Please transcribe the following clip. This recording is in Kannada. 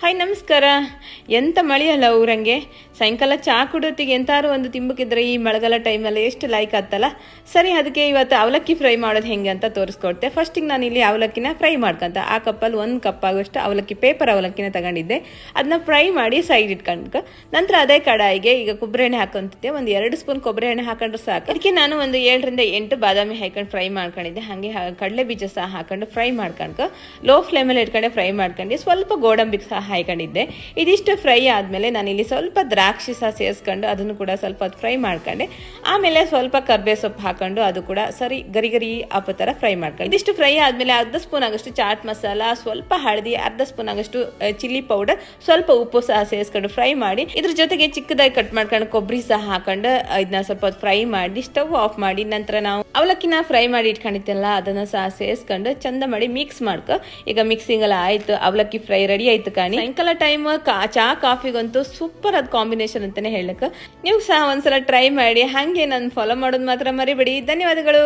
ಹಾಯ್ ನಮಸ್ಕಾರ. ಎಂತ ಮಳೆ ಅಲ್ಲ ಊರಂಗೆ. ಸಾಯಂಕಾಲ ಚಾ ಕುಡೋತ್ತಿಗೆ ಎಂತಾರು ಒಂದು ತಿಂಬಕ್ಕಿದ್ರೆ ಈ ಮಳೆಗಾಲ ಟೈಮಲ್ಲಿ ಎಷ್ಟು ಲೈಕ್ ಆತ್ತಲ್ಲ. ಸರಿ, ಅದಕ್ಕೆ ಇವತ್ತು ಅವಲಕ್ಕಿ ಫ್ರೈ ಮಾಡೋದು ಹೆಂಗೆ ಅಂತ ತೋರಿಸ್ಕೊಡ್ತೆ. ಫಸ್ಟಿಗೆ ನಾನು ಇಲ್ಲಿ ಅವಲಕ್ಕಿನ ಫ್ರೈ ಮಾಡ್ಕೊಂತ ಆ ಕಪ್ಪಲ್ಲಿ 1 ಕಪ್ ಆಗೋಷ್ಟು ಅವಲಕ್ಕಿ, ಪೇಪರ್ ಅವಲಕ್ಕಿನ ತಗೊಂಡಿದ್ದೆ. ಅದನ್ನ ಫ್ರೈ ಮಾಡಿ ಸೈಡ್ ಇಟ್ಕೊಂಡ್ಕ ನಂತರ ಅದೇ ಕಡಾಯಿಗೆ ಈಗ ಕೊಬ್ಬರಿ ಎಣ್ಣೆ ಹಾಕೊಂತಿದ್ದೆ. ಒಂದು 2 ಸ್ಪೂನ್ ಕೊಬ್ಬರಿ ಎಣ್ಣೆ ಹಾಕೊಂಡ್ರೆ ಸಾಕು. ಅದಕ್ಕೆ ನಾನು ಒಂದು 7 ರಿಂದ 8 ಬಾದಾಮಿ ಹಾಕೊಂಡು ಫ್ರೈ ಮಾಡ್ಕೊಂಡಿದ್ದೆ. ಹಾಗೆ ಕಡಲೆ ಬೀಜ ಸಹ ಹಾಕೊಂಡು ಫ್ರೈ ಮಾಡ್ಕೊಂಡ್ಕ ಲೋ ಫ್ಲೇಮಲ್ಲಿ ಇಟ್ಕೊಂಡೆ ಫ್ರೈ ಮಾಡ್ಕೊಂಡು ಸ್ವಲ್ಪ ಗೋಡಂಬಿಗೆ ಸಹ ಹಾಕೊಂಡಿದ್ದೆ. ಇದಿಷ್ಟು ಫ್ರೈ ಆದ್ಮೇಲೆ ನಾನು ಇಲ್ಲಿ ಸ್ವಲ್ಪ ದ್ರಾಕ್ಷಿ ಸಹ ಸೇರಿಸ್ಕೊಂಡು ಅದನ್ನು ಕೂಡ ಸ್ವಲ್ಪ ಫ್ರೈ ಮಾಡ್ಕೊಂಡೆ. ಆಮೇಲೆ ಸ್ವಲ್ಪ ಕರ್ಬೇವು ಸೊಪ್ಪು ಹಾಕೊಂಡು ಅದು ಕೂಡ ಸರಿ ಗರಿ ಗರಿ ಆಪೋ ತರ ಫ್ರೈ ಮಾಡ್ಕೊಂಡು ಇದಿಷ್ಟು ಫ್ರೈ ಆದ್ಮೇಲೆ 1/2 ಸ್ಪೂನ್ ಆಗಷ್ಟು ಚಾಟ್ ಮಸಾಲ, ಸ್ವಲ್ಪ ಹಳದಿ, 1/2 ಸ್ಪೂನ್ ಆಗಷ್ಟು ಚಿಲ್ಲಿ ಪೌಡರ್, ಸ್ವಲ್ಪ ಉಪ್ಪು ಸಹ ಸೇರಿಸ್ಕೊಂಡು ಫ್ರೈ ಮಾಡಿ ಇದ್ರ ಜೊತೆಗೆ ಚಿಕ್ಕದಾಗಿ ಕಟ್ ಮಾಡ್ಕೊಂಡು ಕೊಬ್ಬರಿ ಸಹ ಹಾಕೊಂಡು ಇದನ್ನ ಸ್ವಲ್ಪ ಫ್ರೈ ಮಾಡಿ ಸ್ಟವ್ ಆಫ್ ಮಾಡಿ ನಂತರ ನಾವು ಅವಲಕ್ಕಿನ ಫ್ರೈ ಮಾಡಿ ಇಟ್ಕೊಂಡಿದ್ದೆಲ್ಲ ಅದನ್ನ ಸಹ ಸೇರಿಸ್ಕೊಂಡು ಚಂದ ಮಾಡಿ ಮಿಕ್ಸ್ ಮಾಡ್ಕೊ. ಈಗ ಮಿಕ್ಸಿಂಗ್ ಎಲ್ಲ ಆಯ್ತು, ಅವಲಕ್ಕಿ ಫ್ರೈ ರೆಡಿ ಆಯ್ತು. ಕಾಣಿ ಸಾಯಂಕಾಲ ಟೈಮ್ ಚಾ ಕಾಫಿಗಂತೂ ಸೂಪರ್ ಅದ್ ಕಾಂಬಿನೇಷನ್ ಅಂತಾನೆ ಹೇಳಕ್. ನೀವು ಸಹ ಒಂದ್ಸಲ ಟ್ರೈ ಮಾಡಿ. ಹಾಗೆ ನಾನು ಫಾಲೋ ಮಾಡೋದು ಮಾತ್ರ ಮರಿಬೇಡಿ. ಧನ್ಯವಾದಗಳು.